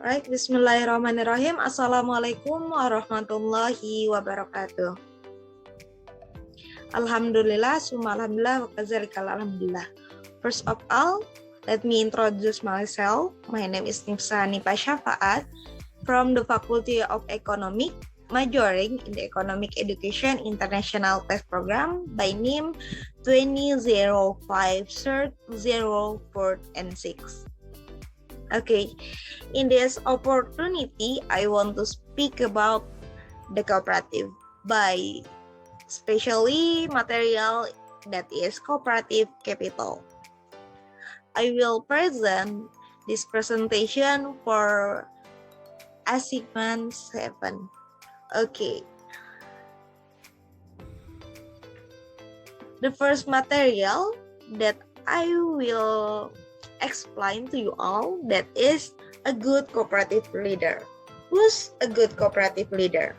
Right, Bismillahirrahmanirrahim. Assalamualaikum warahmatullahi wabarakatuh. Alhamdulillah, summa alhamdulillah, wa kadzalika alhamdulillah. First of all, let me introduce myself. My name is Nifsani Pasyafaat from the Faculty of Economics, majoring in the Economic Education International Test Program by NIM 2005 Cert 04 and 6. Okay, in this opportunity, I want to speak about the cooperative by especially material that is cooperative capital. I will present this presentation for assignment 7. Okay. The first material that I will explain to you all that is a good cooperative leader. Who's a good cooperative leader?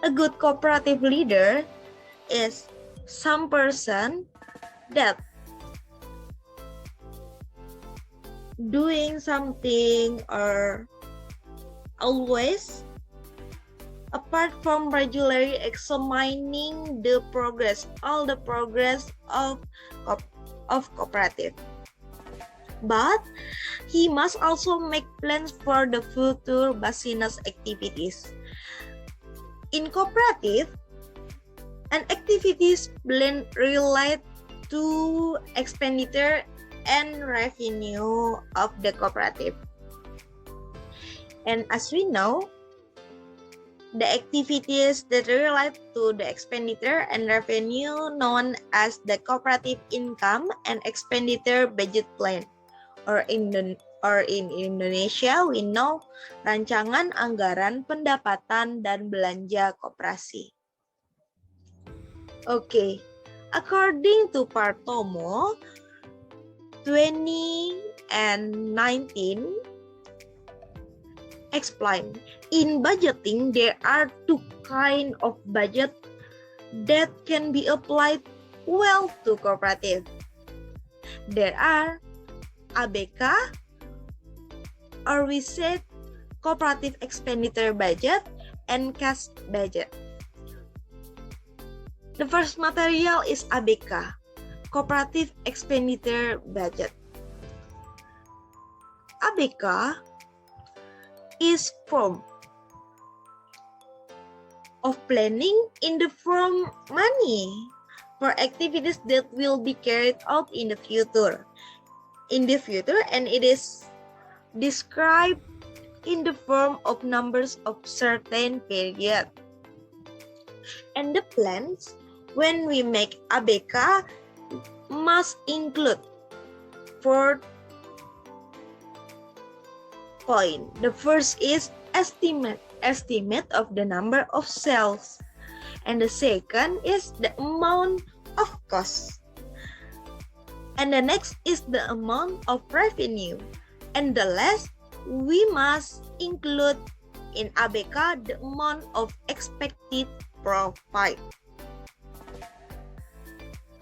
A good cooperative leader is some person that doing something or always apart from regularly examining the progress, all the progress of cooperative. But he must also make plans for the future business activities. In cooperative, an activities plan relate to expenditure and revenue of the cooperative. And as we know, the activities that relate to the expenditure and revenue known as the cooperative income and expenditure budget plan. Or in Indonesia, we know rancangan anggaran pendapatan dan belanja koperasi. Okay, according to Partomo 20 and 19, explain. In budgeting, there are two kinds of budget that can be applied well to cooperative. There are ABK, or we said cooperative expenditure budget, and cash budget. The first material is ABK, cooperative expenditure budget. ABK is form of planning in the form money for activities that will be carried out in the future. And it is described in the form of numbers of certain period. And the plans, when we make ABK, must include 4 points. The first is estimate of the number of sales, and the second is the amount of cost, and the next is the amount of revenue, and the last we must include in ABK the amount of expected profit.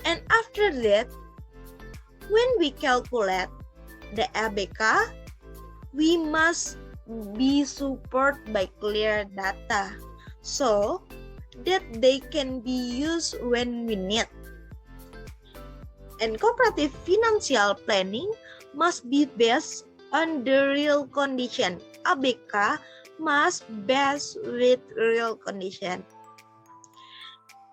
And after that, when we calculate the ABK, we must be supported by clear data so that they can be used when we need. And cooperative financial planning must be based on the real condition. ABK must based with real condition.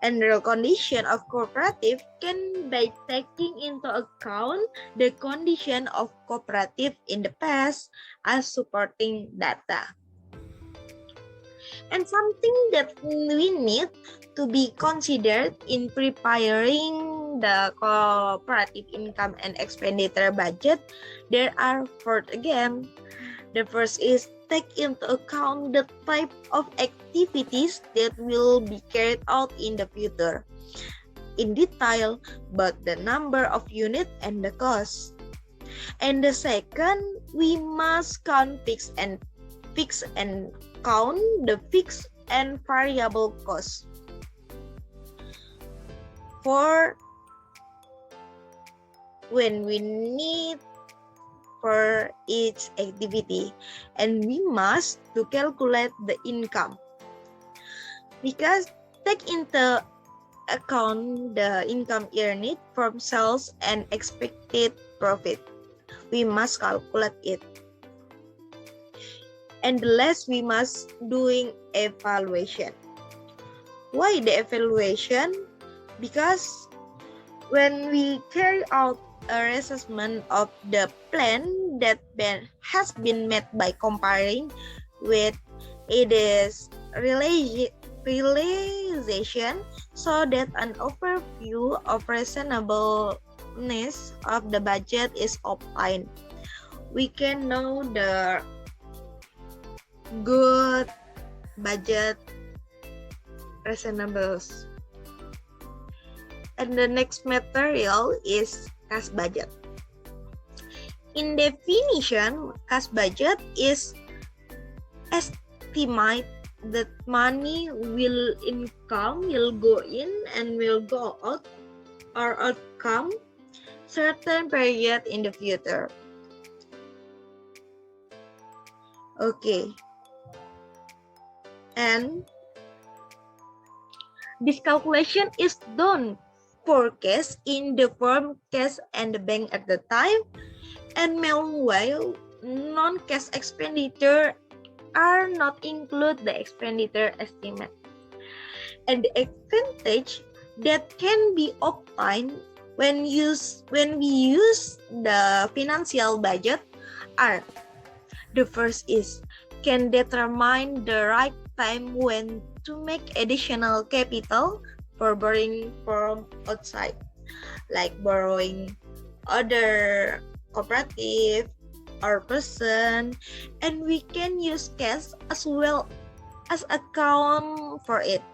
And real condition of cooperative can by taking into account the condition of cooperative in the past as supporting data. And something that we need to be considered in preparing the cooperative income and expenditure budget, there are 4 again. The first is take into account the type of activities that will be carried out in the future in detail, but the number of units and the cost. And the second, we must count fixed and count the fixed and variable costs. For when we need for each activity, and we must to calculate the income, because take into account the income earned from sales and expected profit. We must calculate it. And the last, we must doing evaluation. Why the evaluation? Because when we carry out a assessment of the plan that has been made by comparing with its realization, so that an overview of reasonableness of the budget is obtained. We can know the good budget reasonables. And the next material is cash budget. In definition, cash budget is estimate that money will go in and will go out or outcome certain period in the future. Okay. And this calculation is done for cash in the firm cash and the bank at the time, and meanwhile non-cash expenditure are not include the expenditure estimate. And the advantage that can be obtained when we use the financial budget are: the first is can determine the right time when to make additional capital for borrowing from outside, like borrowing other cooperative or person, and we can use cash as well as account for it.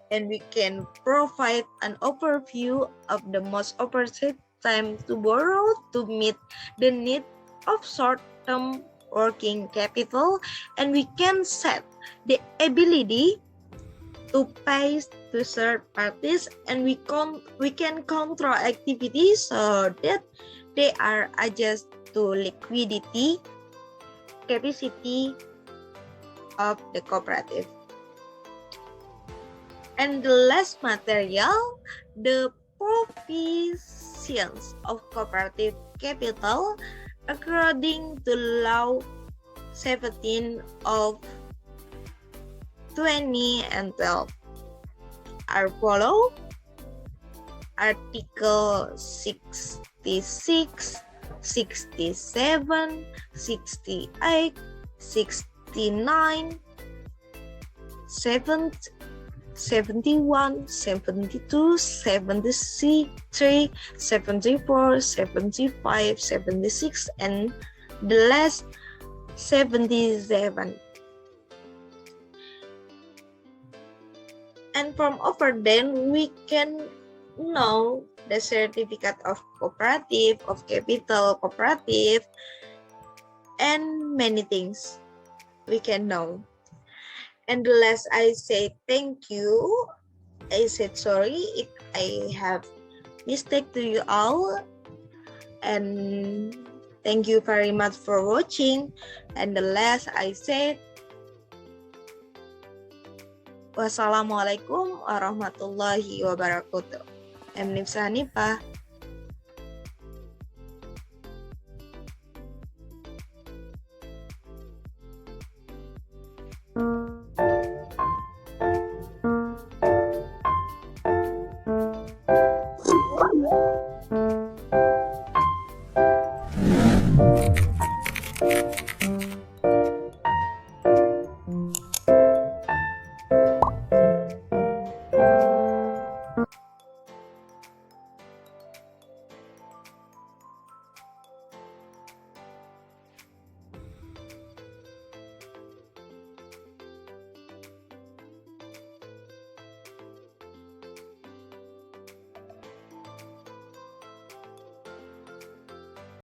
And we can provide an overview of the most appropriate time to borrow to meet the need of short-term working capital, and we can set the ability to pay to third parties, and we can control activities so that they are adjust to liquidity capacity of the cooperative. And the last material, the provisions of cooperative capital according to law 17 of 2012 are follow: Article 66, 67, 68, 69, 71, 72, 73, 74, 75, 76, and the last 77. And from over then, we can know the certificate of cooperative, of capital cooperative, and many things we can know. And the last, I say thank you. I said sorry if I have mistake to you all. And thank you very much for watching. And the last, I said wassalamualaikum warahmatullahi wabarakatuh. I'm Nifsa Hanifah.